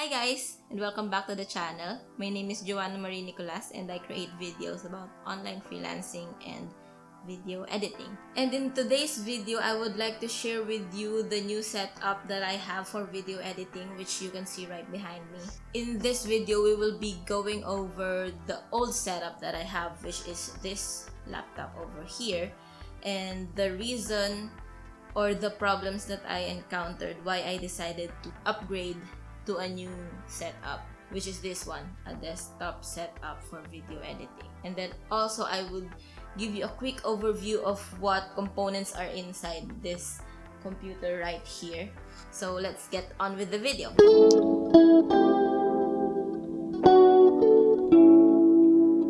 guys, and welcome back to the channel. My name is Joanna Marie Nicolas and I create videos about online freelancing and video editing. And in today's video, I would like to share with you the new setup that I have for video editing, which you can see right behind me. In this video, we will be going over the old setup that I have, which is this laptop over here, and the reason or the problems that I encountered, why I decided to upgrade to a new setup, which is this one, a desktop setup for video editing. And then also I would give you a quick overview of what components are inside this computer right here. So let's get on with the video.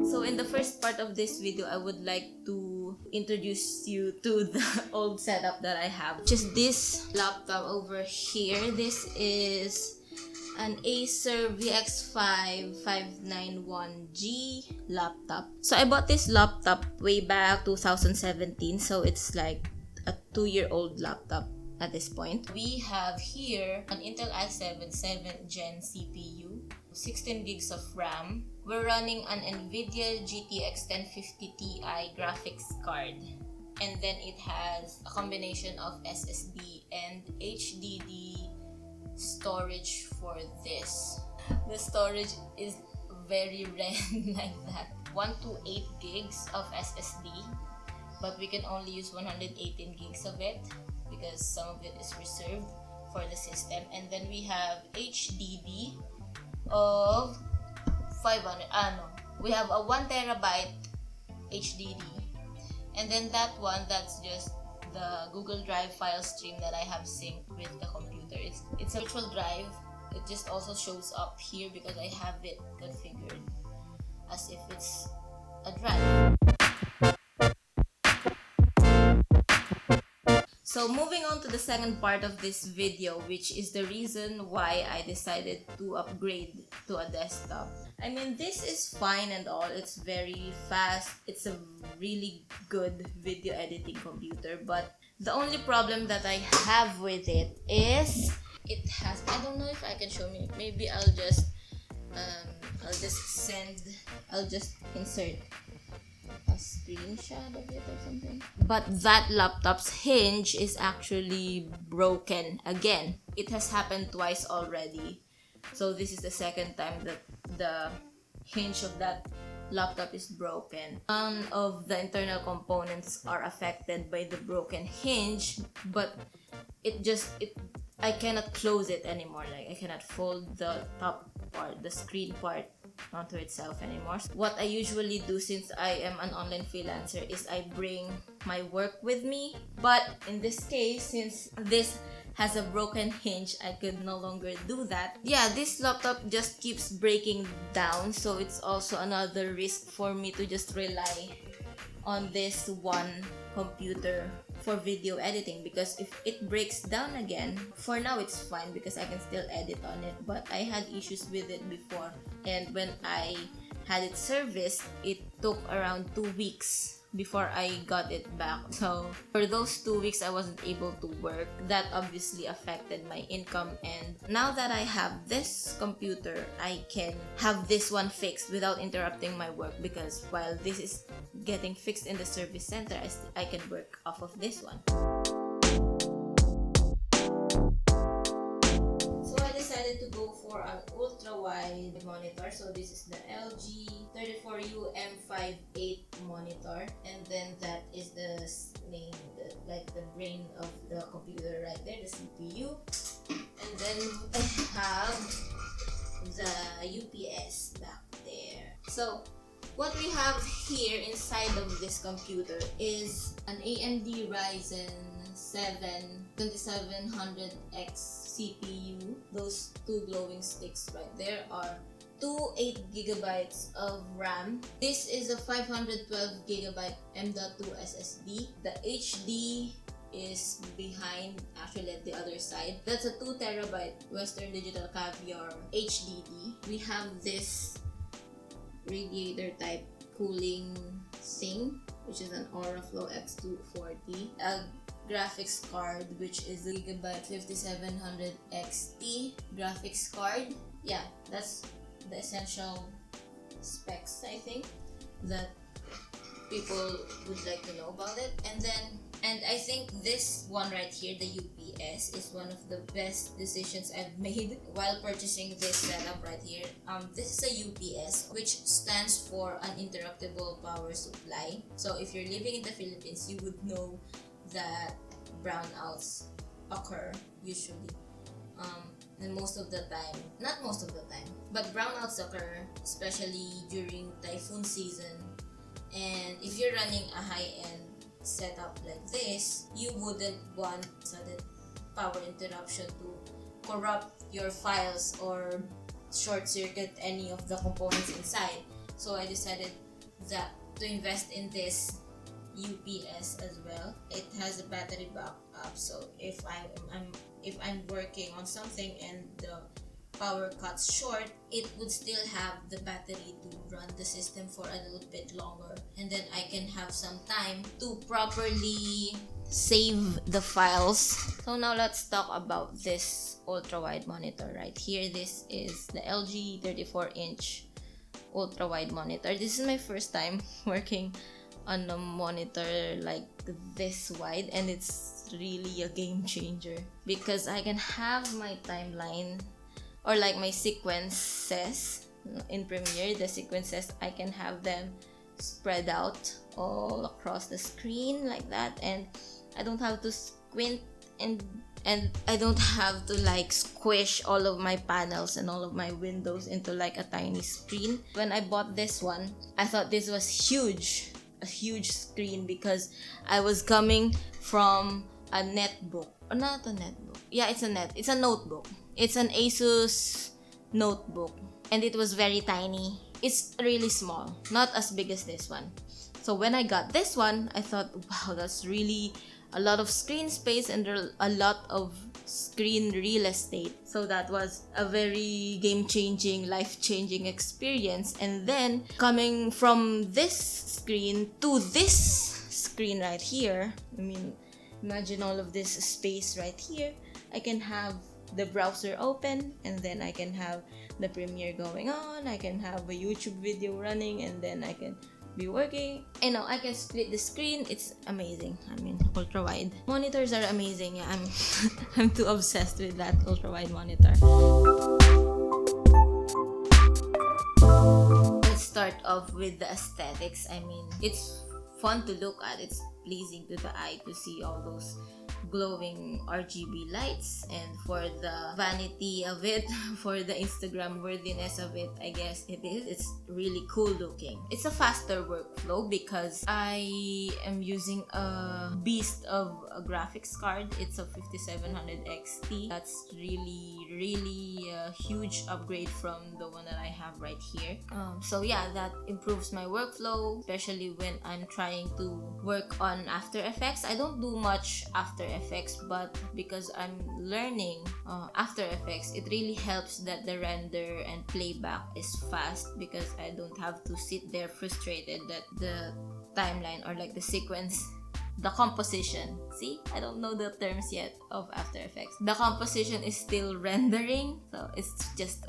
So in the first part of this video, I would like to introduce you to the old setup that I have, which is this laptop over here. This is an Acer VX5 591G laptop. So I bought this laptop way back 2017, so it's like a 2-year-old laptop at this point. We have here an Intel i7 7th Gen CPU, 16 gigs of RAM. We're running an NVIDIA GTX 1050 Ti graphics card. And then it has a combination of SSD and HDD storage for this. The storage is very red like that. 1 to 8 gigs of SSD, but we can only use 118 gigs of it because some of it is reserved for the system. And then we have HDD of 500. We have a 1 terabyte HDD, and then that one, that's just the Google Drive file stream that I have synced with the computer. It's a virtual drive. It just also shows up here because I have it configured as if it's a drive. So moving on to the second part of this video, which is the reason why I decided to upgrade to a desktop. I mean, this is fine and all. It's very fast. It's a really good video editing computer. But the only problem that I have with it is it has, I don't know if I can show you. Maybe I'll just insert a screenshot of it or something. But that laptop's hinge is actually broken again. It has happened twice already. So this is the second time that the hinge of that laptop is broken. None of the internal components are affected by the broken hinge, but I cannot close it anymore. Like, I cannot fold the top part, the screen part, onto itself anymore. What I usually do, since I am an online freelancer, is I bring my work with me. But in this case, since this has a broken hinge, I could no longer do that. Yeah, this laptop just keeps breaking down, so it's also another risk for me to just rely on this one computer for video editing, because if it breaks down again, for now it's fine because I can still edit on it, but I had issues with it before, and when I had it serviced, it took around 2 weeks before I got it back. So for those 2 weeks I wasn't able to work. That obviously affected my income, and now that I have this computer, I can have this one fixed without interrupting my work, because while this is getting fixed in the service center, I can work off of this one. So I decided to go for an ultra-wide monitor. So this is the LG 34U M58 monitor, and then that is the main, like the brain of the computer right there, the CPU. And then I have the UPS back there. So what we have here inside of this computer is an AMD Ryzen 7 2700X CPU. Those two glowing sticks right there are 2 8GB of RAM. This is a 512GB M.2 SSD. The HD is behind, actually at the other side. That's a 2 TB Western Digital Caviar HDD. We have this radiator type cooling thing, which is an Auraflow X240. graphics card, which is the Gigabyte 5700 XT graphics card. Yeah, that's the essential specs, I think, that people would like to know about it. And I think this one right here, the UPS, is one of the best decisions I've made while purchasing this setup right here. This is a UPS, which stands for Uninterruptible Power Supply. So if you're living in the Philippines, you would know that brownouts occur usually. And most of the time, not most of the time, but brownouts occur especially during typhoon season. And if you're running a high-end setup like this, you wouldn't want sudden power interruption to corrupt your files or short-circuit any of the components inside. So I decided that to invest in this UPS as well. It has a battery backup, so if I'm working on something and the power cuts short, it would still have the battery to run the system for a little bit longer, and then I can have some time to properly save the files. So now let's talk about this ultra-wide monitor right here. This is the LG 34-inch ultra-wide monitor. This is my first time working on a monitor like this wide, and it's really a game changer because I can have my timeline or like my sequences in Premiere. The sequences, I can have them spread out all across the screen like that, and I don't have to squint and I don't have to like squish all of my panels and all of my windows into like a tiny screen. When I bought this one, I thought this was a huge screen because I was coming from a netbook, or not a netbook. Yeah, it's a notebook. It's an Asus notebook, and it was very tiny. It's really small, not as big as this one. So when I got this one, I thought, wow, that's really a lot of screen space and a lot of screen real estate. So that was a very game-changing, life-changing experience. And then coming from this screen to this screen right here, I mean, imagine all of this space right here. I can have the browser open, and then I can have the Premiere going on. I can have a YouTube video running, and then I can be working. You know, I can split the screen. It's amazing. I mean, ultra wide monitors are amazing. Yeah, I'm too obsessed with that ultra wide monitor. Let's start off with the aesthetics. I mean, it's fun to look at. It's pleasing to the eye to see all those glowing RGB lights, and for the vanity of it, for the Instagram worthiness of it, I guess it's really cool looking. It's a faster workflow because I am using a beast of a graphics card. It's a 5700 XT. That's really a huge upgrade from the one that I have right here. So yeah, that improves my workflow, especially when I'm trying to work on After Effects. I don't do much After Effects, but because I'm learning After Effects, it really helps that the render and playback is fast, because I don't have to sit there frustrated that the timeline or like the sequence, the composition, see, I don't know the terms yet of After Effects, the composition is still rendering, so it's just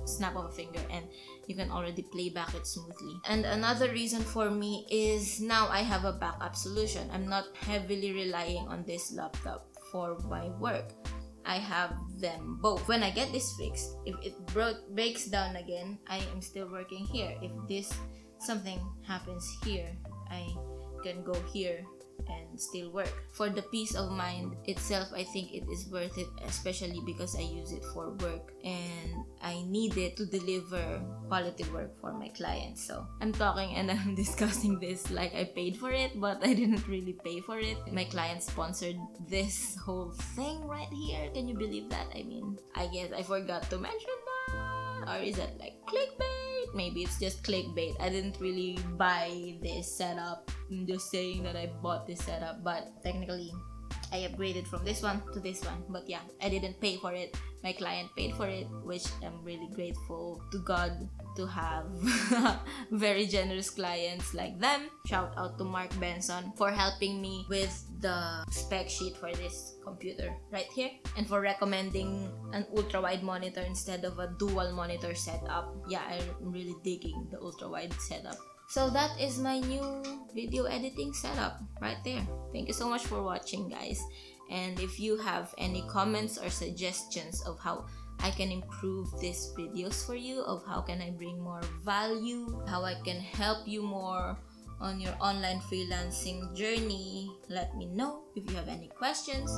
snap of a finger and you can already play back it smoothly. And another reason for me is now I have a backup solution. I'm not heavily relying on this laptop for my work. I have them both. When I get this fixed, if it breaks down again, I am still working here. If something happens here, I can go here and still work. For the peace of mind itself, I think it is worth it, especially because I use it for work and I need it to deliver quality work for my clients. So I'm talking and I'm discussing this like I paid for it, but I didn't really pay for it. My client sponsored this whole thing right here. Can you believe that? I mean, I guess I forgot to mention that. Or is that like clickbait? Maybe it's just clickbait. I didn't really buy this setup. I'm just saying that I bought this setup, but technically I upgraded from this one to this one. But yeah, I didn't pay for it. My client paid for it, which I'm really grateful to God to have very generous clients like them. Shout out to Mark Benson for helping me with the spec sheet for this computer right here, and for recommending an ultra wide monitor instead of a dual monitor setup. Yeah, I'm really digging the ultra wide setup. So that is my new video editing setup right there. Thank you so much for watching, guys. And if you have any comments or suggestions of how I can improve these videos for you, of how can I bring more value, how I can help you more on your online freelancing journey, let me know. If you have any questions,